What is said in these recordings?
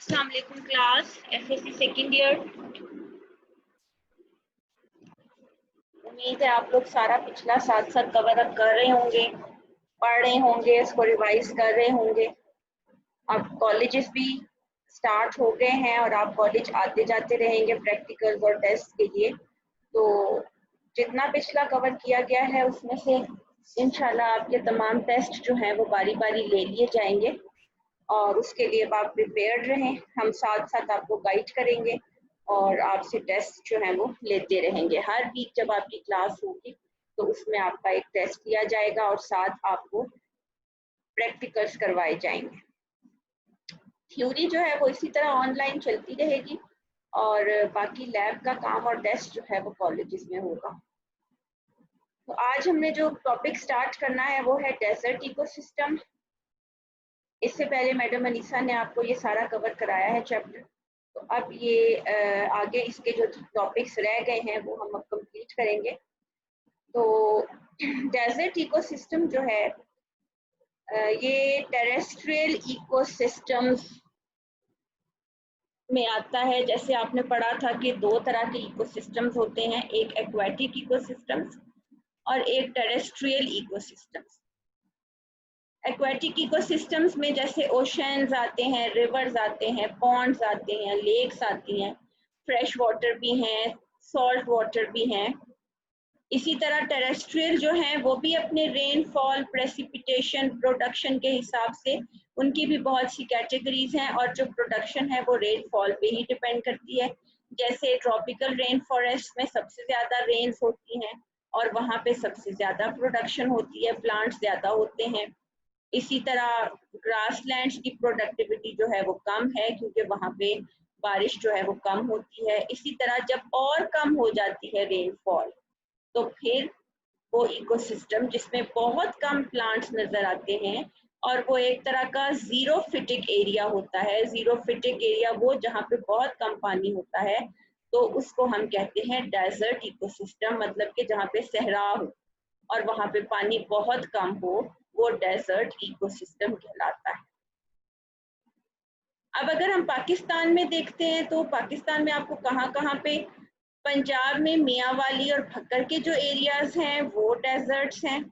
अस्सलाम वालेकुम class FSc second year. उम्मीद है आप लोग सारा पिछला साथ साथ कवर अप कर रहे होंगे, पढ़ रहे होंगे, इसको रिवाइज कर रहे होंगे। अब कॉलेजेस भी स्टार्ट हो गए हैं और आप कॉलेज आते जाते रहेंगे प्रैक्टिकल्स और टेस्ट के लिए। तो जितना पिछला कवर किया गया है उसमें से इंशाल्लाह आपके तमाम टेस्ट जो हैं वो बारी बारी ले लिए जाएंगे और उसके लिए अब आप प्रिपेयर्ड रहें। हम साथ साथ आपको गाइड करेंगे और आपसे टेस्ट जो है वो लेते रहेंगे। हर वीक जब आपकी क्लास होगी तो उसमें आपका एक टेस्ट लिया जाएगा और साथ आपको प्रैक्टिकल्स करवाए जाएंगे। थ्योरी जो है वो इसी तरह ऑनलाइन चलती रहेगी और बाकी लैब का काम और टेस्ट जो है वो कॉलेजेस में होगा। तो आज हमने जो टॉपिक स्टार्ट करना है वो है डेजर्ट इकोसिस्टम। इससे पहले मैडम अनीसा ने आपको ये सारा कवर कराया है चैप्टर। तो अब ये आगे इसके जो टॉपिक्स रह गए हैं वो हम अब कंप्लीट करेंगे। तो डेजर्ट इकोसिस्टम जो है ये टेरेस्ट्रियल इकोसिस्टम्स में आता है। जैसे आपने पढ़ा था कि दो तरह के इकोसिस्टम्स होते हैं, एक एक्वाटिक इकोसिस्टम्स और एक टेरेस्ट्रियल इकोसिस्टम्स। एक्वाटिक इकोसिस्टम्स में जैसे ओशंस आते हैं, रिवर्स आते हैं, पॉन्ड्स आते हैं, लेक्स आती हैं, फ्रेश वाटर भी हैं, सॉल्ट वाटर भी हैं। इसी तरह टेरेस्ट्रियल जो हैं वो भी अपने रेनफॉल, प्रेसिपिटेशन, प्रोडक्शन के हिसाब से उनकी भी बहुत सी कैटेगरीज हैं और जो प्रोडक्शन है वो रेनफॉल पे ही डिपेंड करती है। जैसे ट्रॉपिकल रेन फॉरेस्ट में सबसे ज़्यादा रेन्स होती हैं और वहाँ पे सबसे ज़्यादा प्रोडक्शन होती है, प्लांट्स ज़्यादा होते हैं। इसी तरह ग्रासलैंड्स की प्रोडक्टिविटी जो है वो कम है क्योंकि वहाँ पे बारिश जो है वो कम होती है। इसी तरह जब और कम हो जाती है रेनफॉल तो फिर वो इकोसिस्टम जिसमें बहुत कम प्लांट्स नजर आते हैं और वो एक तरह का जीरो फिटिक एरिया होता है। जीरो फिटिक एरिया वो जहाँ पे बहुत कम पानी होता है तो उसको हम कहते हैं डेजर्ट इकोसिस्टम, मतलब कि जहाँ पे सहरा हो और वहाँ पे पानी बहुत कम हो वो डेजर्ट इकोसिस्टम कहलाता है। अब अगर हम पाकिस्तान में देखते हैं तो पाकिस्तान में आपको कहाँ पे, पंजाब में मियांवाली और भक्कर के जो एरियाज हैं वो डेजर्ट्स हैं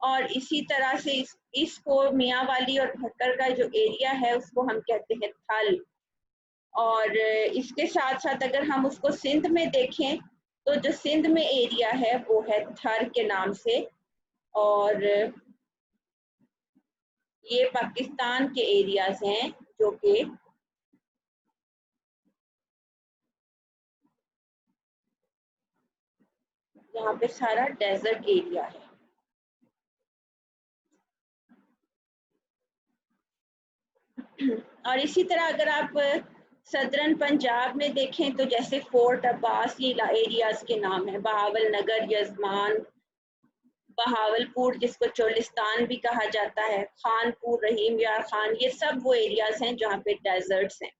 और इसी तरह से इसको मियांवाली और भक्कर का जो एरिया है उसको हम कहते हैं थल। और इसके साथ साथ अगर हम उसको सिंध में देखें तो जो सिंध में एरिया है वो है थर के नाम से। और ये पाकिस्तान के एरियाज हैं जो कि यहाँ पे सारा डेजर्ट एरिया है। और इसी तरह अगर आप सदरन पंजाब में देखें तो जैसे फोर्ट अब्बास, ये एरियाज के नाम है, बहावल नगर, यजमान, बहावलपुर जिसको चोलिस्तान भी कहा जाता है, खानपुर, रहीम यार खान, ये सब वो एरियाज हैं जहाँ पे डेजर्ट्स हैं।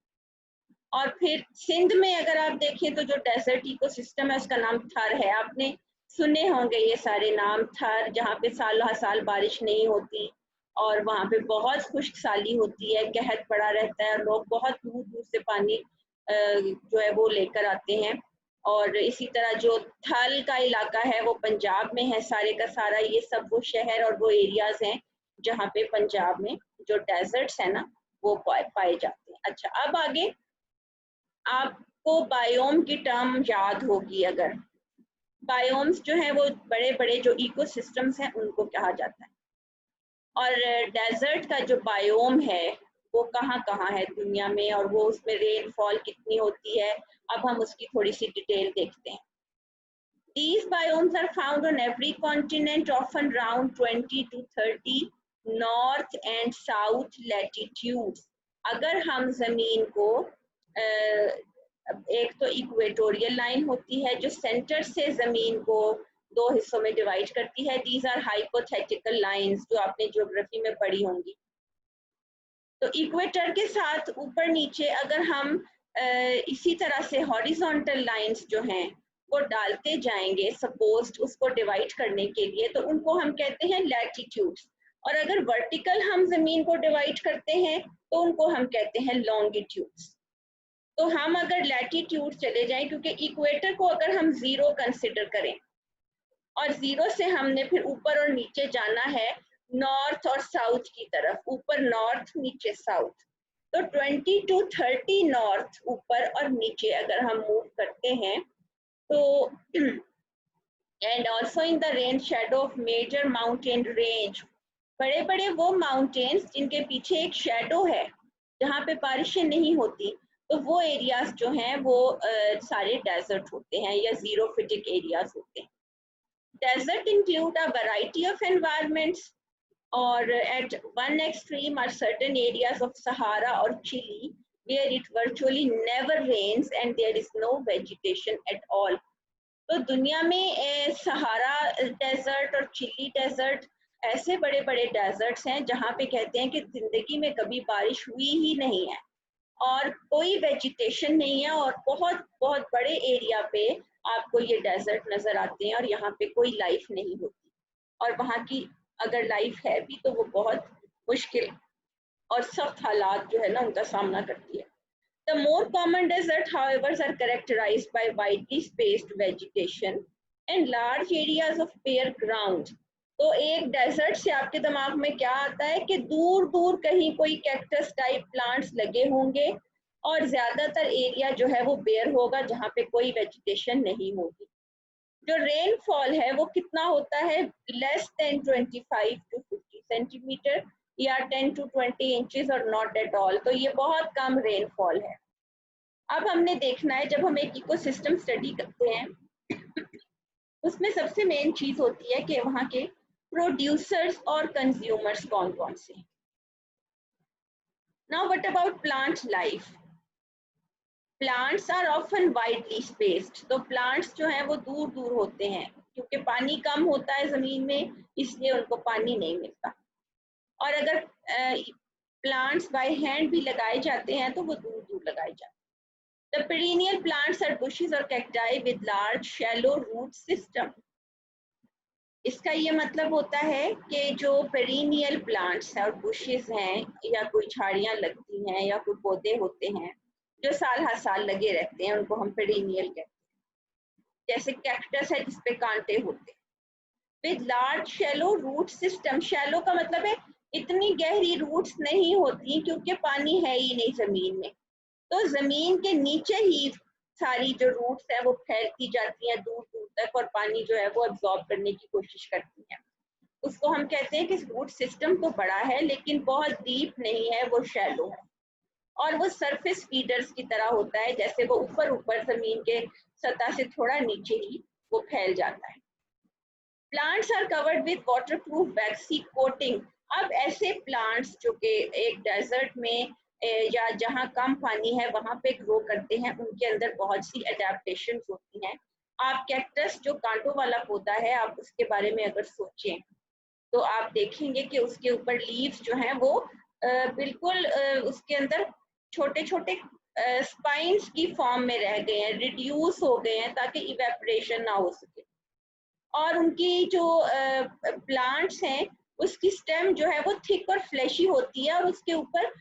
और फिर सिंध में अगर आप देखें तो जो डेजर्ट इकोसिस्टम है उसका नाम थर है। आपने सुने होंगे ये सारे नाम, थर जहाँ पे साल हर साल बारिश नहीं होती और वहाँ पे बहुत खुश्क साली होती है, कहत पड़ा रहता है और लोग बहुत दूर दूर से पानी जो है वो लेकर आते हैं। और इसी तरह जो थल का इलाका है वो पंजाब में है सारे का सारा। ये सब वो शहर और वो एरियाज हैं जहाँ पे पंजाब में जो डेजर्ट्स है ना वो पाए जाते हैं। अच्छा, अब आगे आपको बायोम की टर्म याद होगी। अगर बायोम्स जो है वो बड़े बड़े जो इकोसिस्टम्स हैं उनको कहा जाता है। और डेजर्ट का जो बायोम है वो कहाँ है दुनिया में और वो उसमें रेनफॉल कितनी होती है, अब हम उसकी थोड़ी सी डिटेल देखते हैं। These biomes are found on every continent, often around 20 to 30 north and south latitudes। अगर हम जमीन को एक तो इक्वेटोरियल लाइन होती है जो सेंटर से जमीन को दो हिस्सों में डिवाइड करती है। दीज आर हाइपोथेटिकल लाइंस जो आपने ज्योग्राफी में पढ़ी होंगी। तो इक्वेटर के साथ ऊपर नीचे अगर हम इसी तरह से हॉरिजॉन्टल लाइंस जो हैं वो डालते जाएंगे सपोज उसको डिवाइड करने के लिए, तो उनको हम कहते हैं लैटिट्यूड्स। और अगर वर्टिकल हम जमीन को डिवाइड करते हैं तो उनको हम कहते हैं लॉन्गिट्यूड्स। तो हम अगर लैटिट्यूड चले जाएं, क्योंकि इक्वेटर को अगर हम 0 कंसिडर करें और 0 से हमने फिर ऊपर और नीचे जाना है नॉर्थ और साउथ की तरफ, ऊपर नॉर्थ नीचे साउथ, तो 20 to 30 नॉर्थ ऊपर और नीचे अगर हम मूव करते हैं तो and also in the rain shadow of major mountain range, बड़े बड़े वो माउंटेन्स जिनके पीछे एक शेडो है जहाँ पे बारिशें नहीं होती, तो वो एरियाज जो हैं वो सारे डेजर्ट होते हैं या जीरोफिटिक एरियाज होते हैं। Desert include a variety of environments, और at one extreme are certain areas of Sahara or Chile where it virtually never rains and there is no vegetation at all. तो दुनिया में Sahara desert और chilli desert ऐसे बड़े बड़े desserts हैं जहाँ पे कहते हैं कि जिंदगी में कभी बारिश हुई ही नहीं है और कोई वेजिटेशन नहीं है, और बहुत बहुत बड़े एरिया पे आपको ये डेजर्ट नजर आते हैं और यहाँ पे कोई लाइफ नहीं होती, और वहाँ की अगर लाइफ है भी तो वो बहुत मुश्किल और सख्त हालात जो है ना उनका सामना करती है। The more common desert, however, are characterized by widely spaced vegetation and large areas of bare ground. तो एक डेजर्ट से आपके दिमाग में क्या आता है कि दूर दूर कहीं कोई कैक्टस टाइप प्लांट्स लगे होंगे और ज्यादातर एरिया जो है वो बेयर होगा जहाँ पे कोई वेजिटेशन नहीं होगी। जो रेनफॉल है वो कितना होता है, लेस देन 25 to 50 सेंटीमीटर या 10 to 20 इंचेस और नॉट एट ऑल, तो ये बहुत कम रेनफॉल है। अब हमने देखना है जब हम एक इकोसिस्टम स्टडी करते हैं उसमें सबसे मेन चीज होती है कि वहाँ के प्रोड्यूसर्स और कंज्यूमर्स कौन कौन से। Now what about plant life. Plants are often widely spaced, तो प्लांट्स जो हैं वो दूर दूर होते हैं क्योंकि पानी कम होता है जमीन में, इसलिए उनको पानी नहीं मिलता, और अगर प्लांट्स बाय हैंड भी लगाए जाते हैं तो वो दूर दूर लगाए जाते हैं। The perennial plants are bushes or cacti with large shallow root system. इसका ये मतलब होता है कि जो पेरिनियल प्लांट्स हैं और बुशेस हैं या कोई झाड़ियां लगती हैं या कोई पौधे होते हैं जो साल हर साल लगे रहते हैं उनको हम पेरिनियल कहते हैं। जैसे कैक्टस है जिसपे कांटे होते हैं। With large shallow root system, shallow का मतलब है इतनी गहरी रूट्स नहीं होती क्योंकि पानी है ही नहीं जमीन में, तो जमीन के नीचे ही सारी जो रूट्स है वो फैलती जाती हैं दूर दूर तक और पानी जो है वो अब्सॉर्ब करने की कोशिश करती हैं। उसको हम कहते हैं कि रूट सिस्टम तो बड़ा है लेकिन बहुत डीप नहीं है, वो शैलो है, और वो सरफेस फीडर्स की तरह होता है, जैसे वो ऊपर ऊपर जमीन के सतह से थोड़ा नीचे ही वो फैल जाता है। Plants are covered with waterproof waxy coating. अब ऐसे प्लांट्स जो कि एक डेजर्ट में या जहाँ कम पानी है वहां पे ग्रो करते हैं, उनके अंदर बहुत सी अडेप्टेशन होती हैं। आप कैक्टस जो कांटों वाला पौधा है, आप उसके बारे में अगर सोचें तो आप देखेंगे कि उसके ऊपर लीव्स जो हैं वो बिल्कुल उसके अंदर छोटे छोटे स्पाइंस की फॉर्म में रह गए हैं, रिड्यूस हो गए हैं ताकि इवेपोरेशन ना हो सके, और उनकी जो प्लांट्स हैं उसकी स्टेम जो है वो थिक और फ्लैशी होती है और उसके ऊपर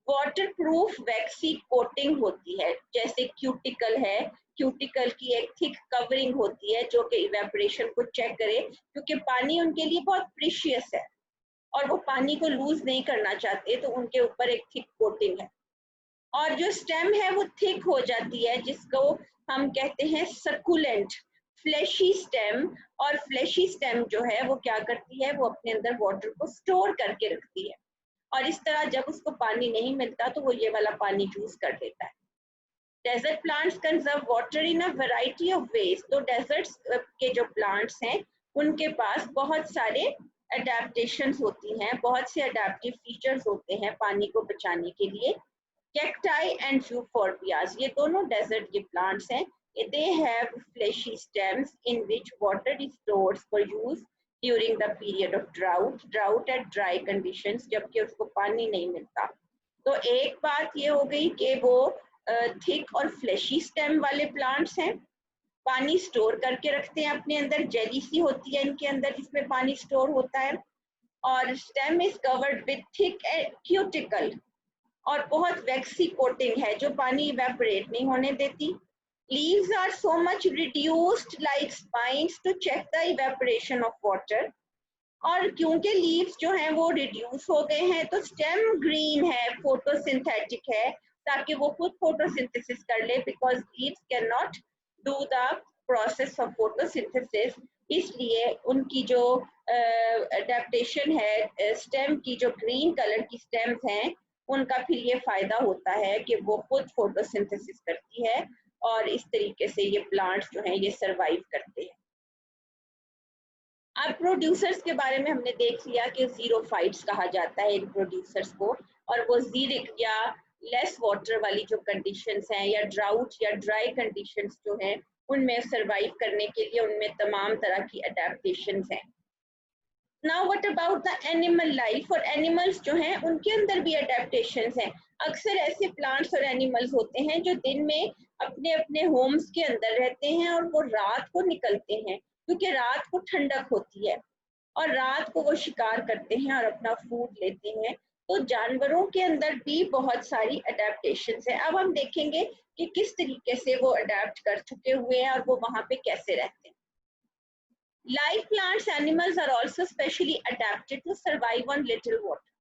वाटरप्रूफ वैक्सी कोटिंग होती है, जैसे क्यूटिकल है, क्यूटिकल की एक थिक कवरिंग होती है जो कि इवेपोरेशन को चेक करे, क्योंकि पानी उनके लिए बहुत प्रीशियस है और वो पानी को लूज नहीं करना चाहते, तो उनके ऊपर एक थिक कोटिंग है। और जो स्टेम है वो थिक हो जाती है जिसको हम कहते हैं सकुलेंट फ्लैशी स्टेम, और फ्लैशी स्टेम जो है वो क्या करती है, वो अपने अंदर वाटर को स्टोर करके रखती है, और इस तरह जब उसको पानी नहीं मिलता तो वो ये वाला पानी चूज कर लेता है। Desert plants conserve water in a variety of ways, तो डेजर्ट्स के जो प्लांट्स हैं उनके पास बहुत सारे अडेप्टेशंस होती हैं, बहुत से अडेप्टिव फीचर्स होते हैं पानी को बचाने के लिए। कैक्टाई एंड यूफोर्बियाज, ये दोनों डेजर्ट के प्लांट्स हैं। They have fleshy stems in which water is stored for use during the period of drought at dry conditions, जबकि उसको पानी नहीं मिलता। तो एक बात ये हो गई कि वो थिक और फ्लैशी स्टेम वाले प्लांट्स हैं, पानी स्टोर करके रखते हैं अपने अंदर, जेली सी होती है इनके अंदर जिसमें पानी स्टोर होता है, और stem is covered with thick cuticle, और बहुत वैक्सी कोटिंग है जो पानी इवेपोरेट नहीं होने देती। Leaves are so much reduced like spines to check the evaporation of water, और क्योंकि लीव्स जो हैं वो रिड्यूस हो गए हैं तो स्टेम ग्रीन है, फोटोसिंथेटिक है, ताकि वो खुद फोटोसिंथेसिस कर ले, because leaves can not do the process of photosynthesis. इसलिए उनकी जो अडेप्टेशन है स्टेम की, जो ग्रीन कलर की स्टेम्स हैं, उनका फिर ये फायदा होता है कि वो खुद फोटोसिंथेसिस करती है, और इस तरीके से ये प्लांट्स जो हैं ये सरवाइव करते हैं। अब प्रोड्यूसर्स के बारे में हमने देख लिया कि जीरोफाइट्स कहा जाता है इन प्रोड्यूसर्स को, और वो जीरिक या लेस वाटर वाली जो कंडीशंस हैं, या ड्राउट या ड्राई कंडीशंस जो हैं, उनमें सरवाइव करने के लिए उनमें तमाम तरह की अडेप्टेशंस हैं। Now what about the animal life, और एनिमल्स जो हैं उनके अंदर भी अडेप्टेशंस हैं। अक्सर ऐसे प्लांट्स और एनिमल्स होते हैं जो दिन में अपने अपने होम्स के अंदर रहते हैं और वो रात को निकलते हैं, क्योंकि रात को ठंडक होती है और रात को वो शिकार करते हैं और अपना फूड लेते हैं। तो जानवरों के अंदर भी बहुत सारी अडेप्टेशंस है। अब हम देखेंगे कि किस तरीके से वो अडेप्ट कर चुके हुए हैं और वो वहां पे कैसे रहते हैं। Live plants animals are also specially adapted to survive on little water.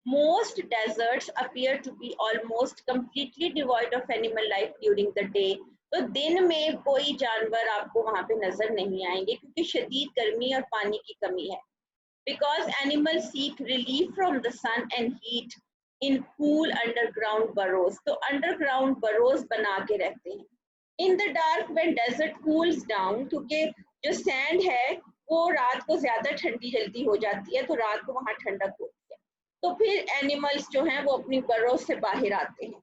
Most deserts appear to be almost completely devoid of animal life during the day. तो दिन में कोई जानवर आपको वहां पे नजर नहीं आएंगे क्योंकि शदीद गर्मी और पानी की कमी है. Because animals seek relief from the sun and heat in cool underground burrows. तो underground burrows बना के रहते हैं. In the dark when desert cools down, क्योंकि जो सैंड है वो रात को ज्यादा ठंडी जल्दी हो जाती है, तो रात को वहां ठंडक होती है, तो फिर एनिमल्स जो हैं वो अपनी बर्रो से बाहर आते हैं.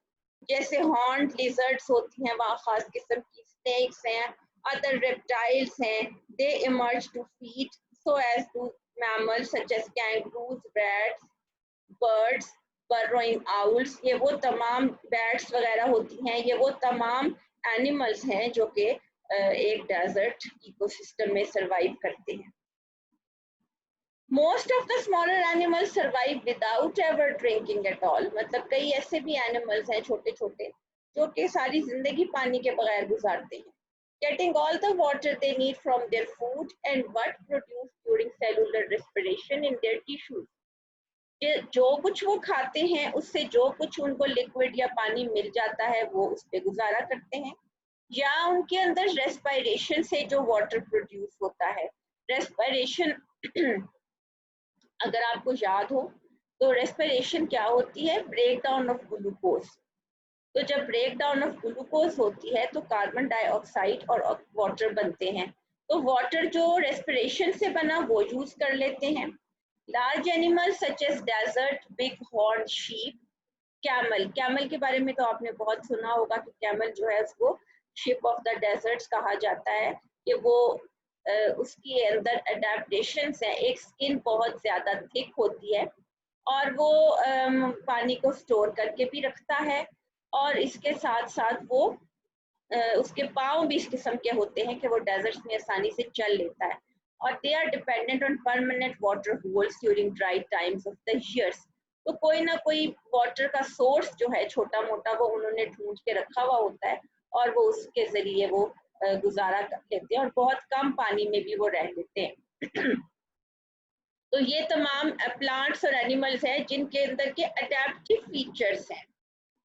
जैसे हॉर्न्ड लिजर्ड्स होती हैं, वहाँ खास किस्म की स्नेक्स हैं, अदर रेप्टाइल्स हैं, they emerge to feed so as to mammals such as kangaroos, rats, birds, burrowing owls. ये वो तमाम बैट्स वगैरह होती हैं, ये वो तमाम एनिमल्स हैं जो कि एक डेजर्ट इकोसिस्टम में सरवाइव करते हैं. Most of the smaller animals survive without ever drinking at all. मतलब कई ऐसे भी एनिमल्स हैं छोटे छोटे जो कि सारी जिंदगी पानी के बगैर गुजारते हैं. Getting all the water they need from their food and what produced during cellular respiration in their tissues. जो कुछ वो खाते हैं उससे जो कुछ उनको लिक्विड या पानी मिल जाता है वो उस पर गुजारा करते हैं, या उनके अंदर रेस्पिरेशन से जो वाटर प्रोड्यूस होता है. रेस्पिरेशन अगर आपको याद हो तो रेस्पिरेशन क्या होती है? Break down of glucose. तो जब ब्रेक डाउन ऑफ ग्लूकोज होती है तो कार्बन डाइऑक्साइड और वाटर बनते हैं. तो वाटर जो रेस्पिरेशन से बना वो यूज कर लेते हैं. Large animals such as desert big horn sheep, camel. Camel के बारे में तो आपने बहुत सुना होगा कि कैमल जो है उसको शिप ऑफ द डेजर्ट्स कहा जाता है, कि वो उसके अंदर अडेप्टेशन है. एक स्किन बहुत ज्यादा थिक होती है और वो पानी को स्टोर करके भी रखता है, और इसके साथ साथ वो उसके पाँव भी इस किस्म के होते हैं कि वो डेजर्ट्स में आसानी से चल लेता है. और they are dependent on permanent water holes during dry times of the years. तो कोई ना कोई वाटर का सोर्स जो है छोटा मोटा वो उन्होंने ढूंढ के रखा हुआ होता है और वो उसके जरिए वो गुजारा कर लेते हैं और बहुत कम पानी में भी वो रह लेते हैं. तो ये तमाम प्लांट्स और एनिमल्स हैं जिनके अंदर के अडेप्टिव फीचर्स हैं,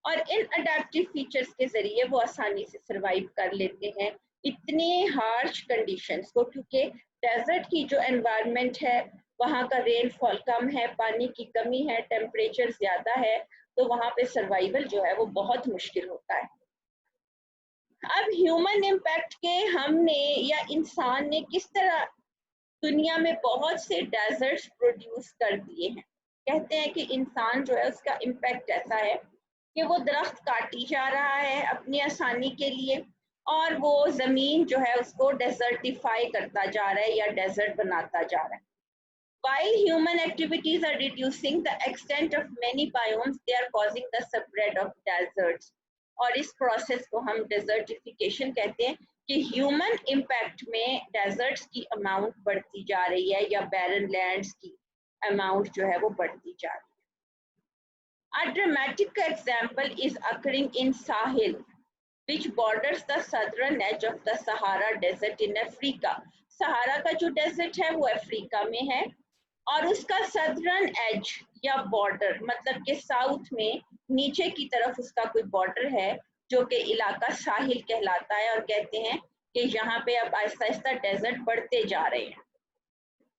और इन अडेप्टिव फीचर्स के जरिए वो आसानी से सरवाइव कर लेते हैं इतने हार्श कंडीशंस को, क्योंकि डेजर्ट की जो एनवायरनमेंट है वहाँ का रेनफॉल कम है, पानी की कमी है, टेम्परेचर ज्यादा है, तो वहाँ पे सर्वाइवल जो है वो बहुत मुश्किल होता है. अब ह्यूमन इम्पैक्ट के हमने या इंसान ने किस तरह दुनिया में बहुत से डेजर्ट्स प्रोड्यूस कर दिए हैं. कहते हैं कि इंसान जो है उसका इम्पैक्ट ऐसा है कि वो दरख्त काटी जा रहा है अपनी आसानी के लिए, और वो जमीन जो है उसको डेजर्टिफाई करता जा रहा है या डेजर्ट बनाता जा रहा है. While human activities are reducing the extent of many biomes, they are causing the spread of deserts. और इस प्रोसेस को हम डेजर्टिफिकेशन कहते हैं कि ह्यूमन इम्पैक्ट में डेजर्ट्स की अमाउंट बढ़ती जा रही है या बैरन लैंड्स की. अमाउंट जो है वो बढ़ती जा रही है। A dramatic example is occurring in Sahel, which borders the southern edge of the Sahara Desert in Africa. सहारा का जो डेजर्ट है वो अफ्रीका में है और उसका सदर्न एज या बॉर्डर मतलब कि साउथ में नीचे की तरफ उसका कोई बॉर्डर है जो कि इलाका साहिल कहलाता है और कहते हैं कि यहाँ पे अब आहिस्ता आहिस्ता डेजर्ट बढ़ते जा रहे हैं।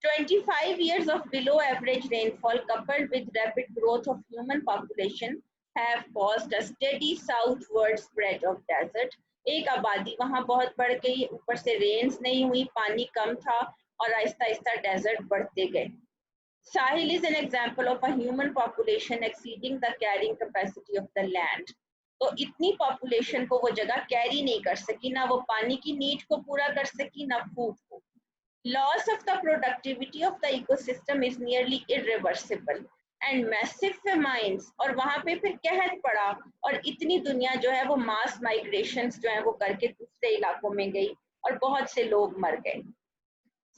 25 years of below average rainfall coupled with rapid growth of human population have caused a steady southward spread of desert. एक आबादी वहां बहुत बढ़ गई, ऊपर से रेन्स नहीं हुई, पानी कम था और आहिस्ता आहिस्ता डेजर्ट बढ़ते गए। Sahel is an example of a human population exceeding the carrying capacity of the land. तो इतनी पॉपुलेशन को वो जगह कैरी नहीं कर सकी, ना वो पानी की नीड को पूरा कर सकी, ना फूड को। Loss of the productivity of the ecosystem is nearly irreversible and massive famines, और वहां पे फिर कहत पड़ा और इतनी दुनिया जो है वो मास माइग्रेशंस जो है वो करके दूसरे इलाकों में गई और बहुत से लोग मर गए।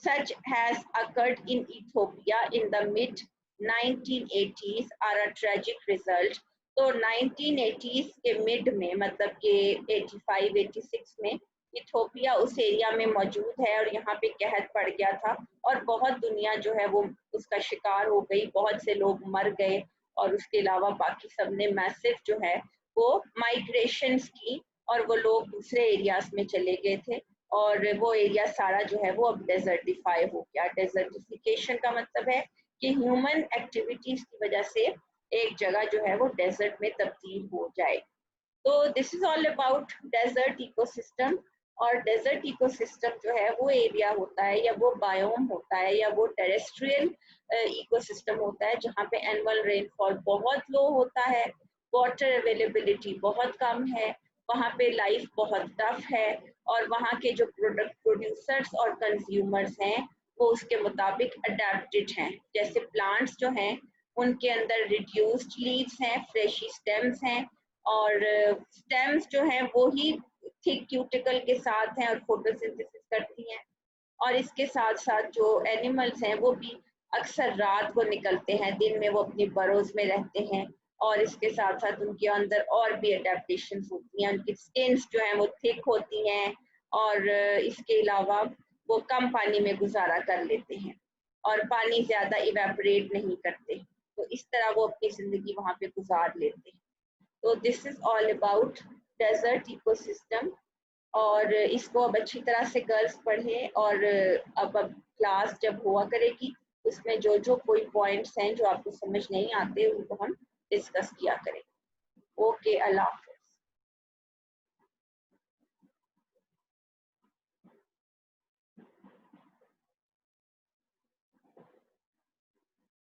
Such has occurred in Ethiopia in the mid 1980s are a tragic result. तो 1980s के मिड में मतलब कि 85-86 में इथोपिया उस एरिया में मौजूद है और यहाँ पे कहत पड़ गया था और बहुत दुनिया जो है वो उसका शिकार हो गई, बहुत से लोग मर गए और उसके अलावा बाकी सबने मैसिव जो है वो माइग्रेशंस की और वो लोग दूसरे एरियाज में चले गए थे और वो एरिया सारा जो है वो अब डेजर्टिफाई हो गया। डेजर्टिफिकेशन का मतलब है कि ह्यूमन एक्टिविटीज की वजह से एक जगह जो है वो डेजर्ट में तब्दील हो जाए। तो this is all about desert ecosystem. और डेजर्ट इकोसिस्टम जो है वो एरिया होता है या वो बायोम होता है या वो टेरेस्ट्रियल इकोसिस्टम होता है जहाँ पे एनुअल रेनफॉल बहुत लो होता है, वाटर अवेलेबिलिटी बहुत कम है, वहाँ पे लाइफ बहुत टफ है और वहाँ के जो प्रोडक्ट प्रोड्यूसर्स और कंज्यूमर्स हैं वो उसके मुताबिक अडेप्टेड हैं। जैसे प्लांट्स जो हैं उनके अंदर रिड्यूस्ड लीव्स हैं, फ्रेशी स्टेम्स हैं और स्टेम्स जो हैं वो ही थिक क्यूटिकल के साथ हैं और फोटोसिंथेसिस करती हैं। और इसके साथ साथ जो एनिमल्स हैं वो भी अक्सर रात को निकलते हैं, दिन में वो अपनी बरोज में रहते हैं और इसके साथ साथ उनके अंदर और भी अडेप्टेशन होती हैं, उनकी स्किन्स जो हैं वो थिक होती हैं और इसके अलावा वो कम पानी में गुजारा कर लेते हैं और पानी ज़्यादा इवेपोरेट नहीं करते, तो इस तरह वो अपनी ज़िंदगी वहाँ पे गुजार लेते हैं। तो this is all about desert ecosystem और इसको अब अच्छी तरह से गर्ल्स पढ़ें और अब क्लास जब हुआ करेगी उसमें जो जो कोई पॉइंट्स हैं जो आपको समझ नहीं आते उनको हम डिस्कस किया करें। ओके, अल्लाह।